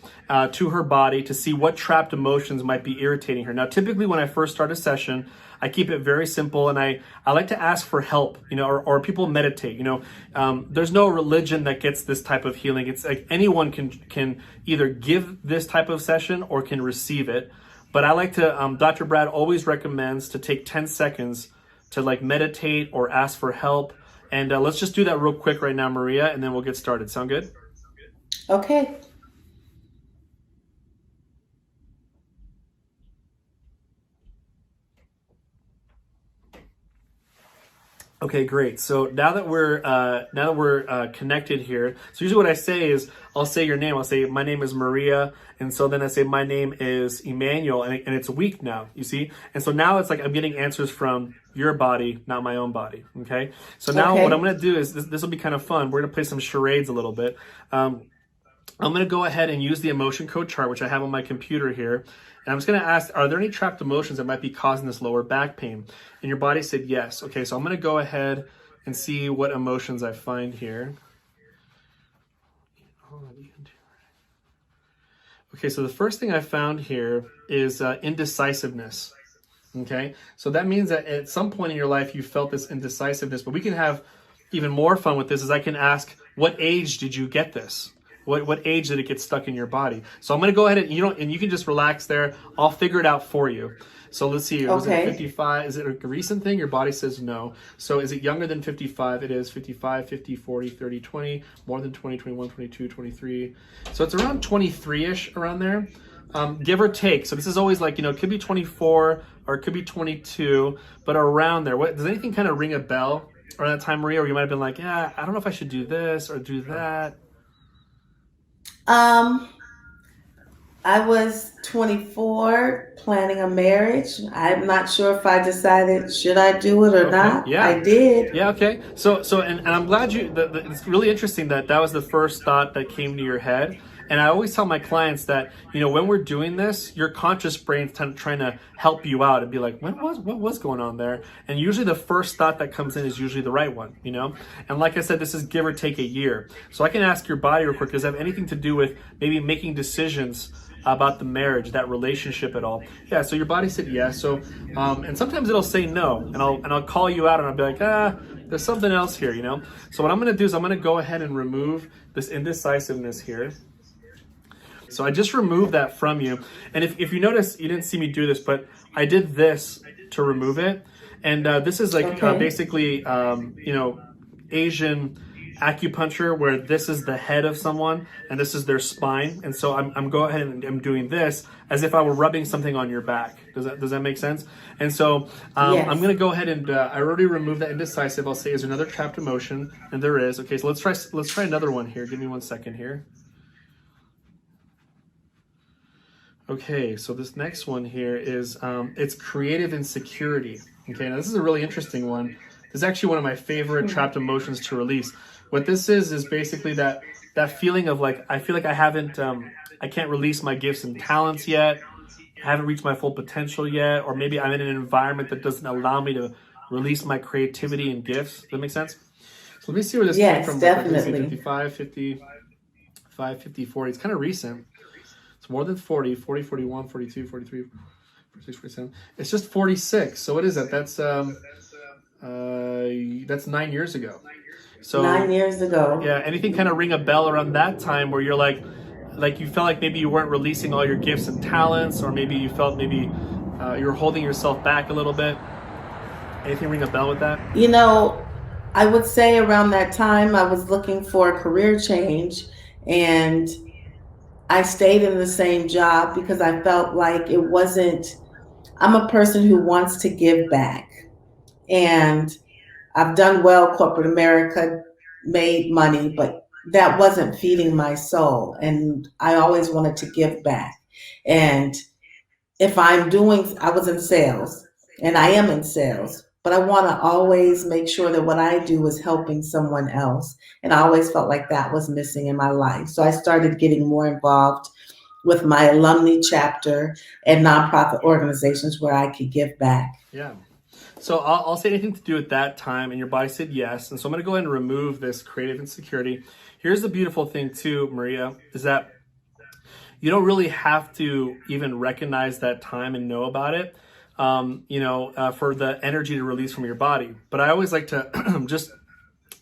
to her body to see what trapped emotions might be irritating her. Now, typically when I first start a session, I keep it very simple, and I like to ask for help, or people meditate. There's no religion that gets this type of healing. It's like anyone can either give this type of session or can receive it. But I like to, Dr. Brad always recommends to take 10 seconds to like meditate or ask for help. And let's just do that real quick right now, Maria, and then we'll get started. Sound good? Okay. Okay, great. So now that we're connected here, so usually what I say is I'll say your name. I'll say my name is Maria, and so then I say my name is Emmanuel, and it's weak now. You see, and so now it's like I'm getting answers from your body, not my own body. Okay. So now what I'm going to do is this will be kind of fun. We're going to play some charades a little bit. I'm going to go ahead and use the emotion code chart, which I have on my computer here. And I'm just going to ask, are there any trapped emotions that might be causing this lower back pain? And your body said yes. Okay, so I'm going to go ahead and see what emotions I find here. Okay, so the first thing I found here is indecisiveness. Okay, so that means that at some point in your life you felt this indecisiveness, but we can have even more fun with this is I can ask, what age did you get this? What age did it get stuck in your body? So I'm going to go ahead and you can just relax there. I'll figure it out for you. So let's see. Was it 55? Is it a recent thing? Your body says no. So is it younger than 55? It is 55, 50, 40, 30, 20, more than 20, 21, 22, 23. So it's around 23-ish around there, give or take. So this is always like, it could be 24 or it could be 22, but around there. Does anything kind of ring a bell around that time, Maria? Or you might have been like, yeah, I don't know if I should do this or do that. I was 24, planning a marriage. I'm not sure if I decided should I do it or not. Yeah. I did. Yeah. Okay. So and I'm glad it's really interesting that was the first thought that came to your head. And I always tell my clients that, when we're doing this, your conscious brain's trying to help you out and be like, what was going on there? And usually the first thought that comes in is usually the right one, And like I said, this is give or take a year. So I can ask your body real quick, does it have anything to do with maybe making decisions about the marriage, that relationship at all? Yeah, so your body said yes. So, and sometimes it'll say no, and I'll call you out and I'll be like, there's something else here, So what I'm going to do is I'm going to go ahead and remove this indecisiveness here. So I just removed that from you. And if you notice, you didn't see me do this, but I did this to remove it. And this is like basically, Asian acupuncture, where this is the head of someone and this is their spine. And so I'm going ahead and I'm doing this as if I were rubbing something on your back. Does that make sense? And so I'm going to go ahead and I already removed that indecisive. I'll say, is there another trapped emotion? And there is. Okay, so let's try another one here. Give me 1 second here. Okay, so this next one here is it's creative insecurity. Okay, now this is a really interesting one. This is actually one of my favorite trapped emotions to release. What this is basically that feeling of like, I feel like I can't release my gifts and talents yet. I haven't reached my full potential yet, or maybe I'm in an environment that doesn't allow me to release my creativity and gifts. Does that make sense? So let me see where this came from. Definitely. 55, 55, 50, 40. It's kind of recent. It's more than 40, 40, 41, 42, 43, 46, 47. It's just 46. So what is that? That's 9 years ago. So 9 years ago. yeah, anything kind of ring a bell around that time where you're like you felt like maybe you weren't releasing all your gifts and talents, or maybe you felt maybe you were holding yourself back a little bit. Anything ring a bell with that? You know, I would say around that time I was looking for a career change, and I stayed in the same job because I felt like it wasn't, I'm a person who wants to give back. And I've done well, corporate America, made money, but that wasn't feeding my soul. And I always wanted to give back. And if I was in sales, and I am in sales, but I want to always make sure that what I do is helping someone else. And I always felt like that was missing in my life. So I started getting more involved with my alumni chapter and nonprofit organizations where I could give back. Yeah. So I'll say anything to do at that time, and your body said yes. And so I'm going to go ahead and remove this creative insecurity. Here's the beautiful thing too, Maria, is that you don't really have to even recognize that time and know about it, for the energy to release from your body. But I always like to just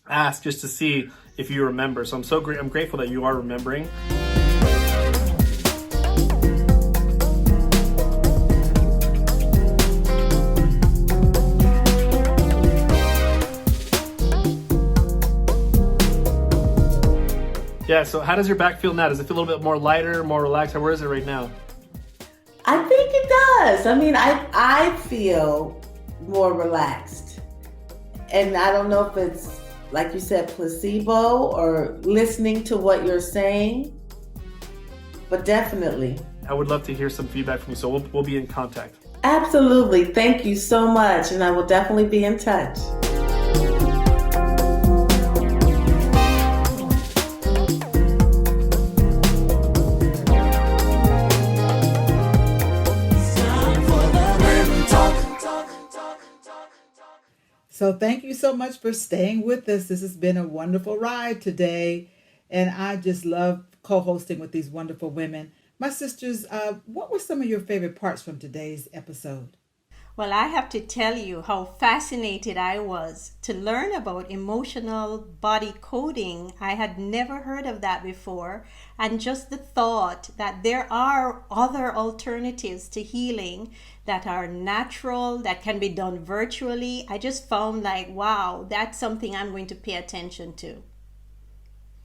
ask just to see if you remember. So I'm grateful that you are remembering. Yeah, so how does your back feel now? Does it feel a little bit more lighter, more relaxed? Where is it right now? I think it does. I mean, I feel more relaxed. And I don't know if it's, like you said, placebo or listening to what you're saying, but definitely. I would love to hear some feedback from you, so we'll be in contact. Absolutely. Thank you so much. And I will definitely be in touch. So thank you so much for staying with us. This has been a wonderful ride today. And I just love co-hosting with these wonderful women. My sisters, what were some of your favorite parts from today's episode? Well, I have to tell you how fascinated I was to learn about emotional body coding. I had never heard of that before. And just the thought that there are other alternatives to healing that are natural, that can be done virtually. I just found like, wow, that's something I'm going to pay attention to.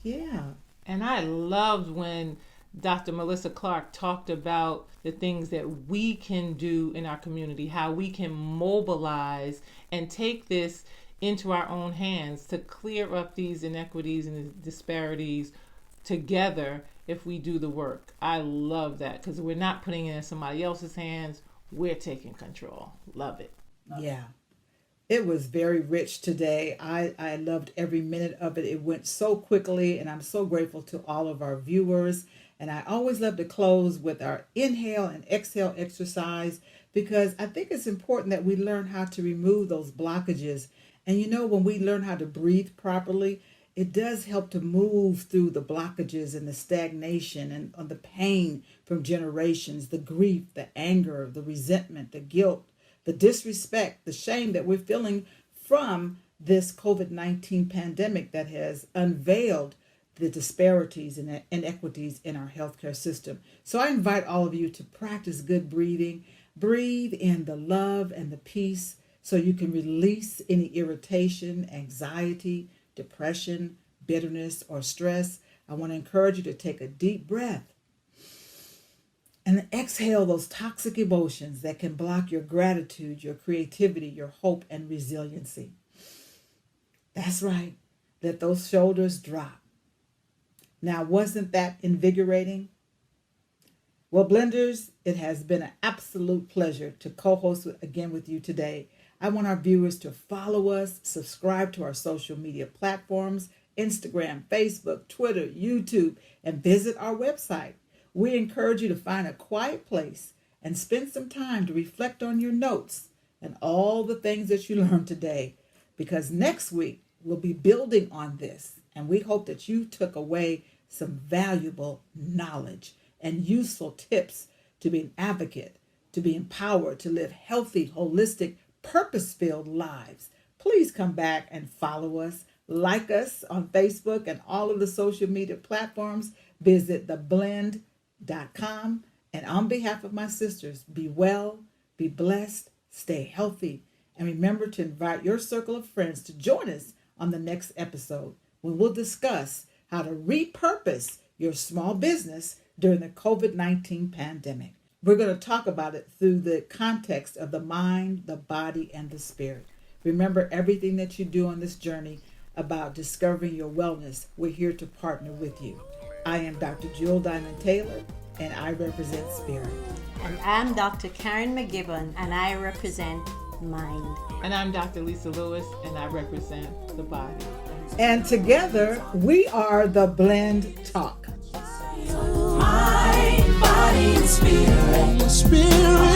Yeah. And I loved when Dr. Melissa Clark talked about the things that we can do in our community, how we can mobilize and take this into our own hands to clear up these inequities and disparities together if we do the work. I love that because we're not putting it in somebody else's hands. We're taking control. Love it. Yeah. It was very rich today. I loved every minute of it. It went so quickly, and I'm so grateful to all of our viewers. And I always love to close with our inhale and exhale exercise because I think it's important that we learn how to remove those blockages. And when we learn how to breathe properly, it does help to move through the blockages and the stagnation and the pain from generations, the grief, the anger, the resentment, the guilt, the disrespect, the shame that we're feeling from this COVID-19 pandemic that has unveiled the disparities and inequities in our healthcare system. So I invite all of you to practice good breathing. Breathe in the love and the peace so you can release any irritation, anxiety, depression, bitterness, or stress. I want to encourage you to take a deep breath and exhale those toxic emotions that can block your gratitude, your creativity, your hope, and resiliency. That's right. Let those shoulders drop. Now, wasn't that invigorating? Well, Blenders, it has been an absolute pleasure to co-host again with you today. I want our viewers to follow us, subscribe to our social media platforms, Instagram, Facebook, Twitter, YouTube, and visit our website. We encourage you to find a quiet place and spend some time to reflect on your notes and all the things that you learned today, because next week we'll be building on this, and we hope that you took away some valuable knowledge and useful tips to be an advocate, to be empowered, to live healthy, holistic, purpose-filled lives. Please come back and follow us, like us on Facebook and all of the social media platforms. Visit theblend.com. And on behalf of my sisters, be well, be blessed, stay healthy, and remember to invite your circle of friends to join us on the next episode when we'll discuss how to repurpose your small business during the COVID-19 pandemic. We're going to talk about it through the context of the mind, the body, and the spirit. Remember, everything that you do on this journey about discovering your wellness, we're here to partner with you. I am Dr. Jewel Diamond Taylor, and I represent Spirit. And I'm Dr. Karen McGibbon, and I represent Mind. And I'm Dr. Lisa Lewis, and I represent the body. And together, we are the Blend Talk. Mind, body, and spirit.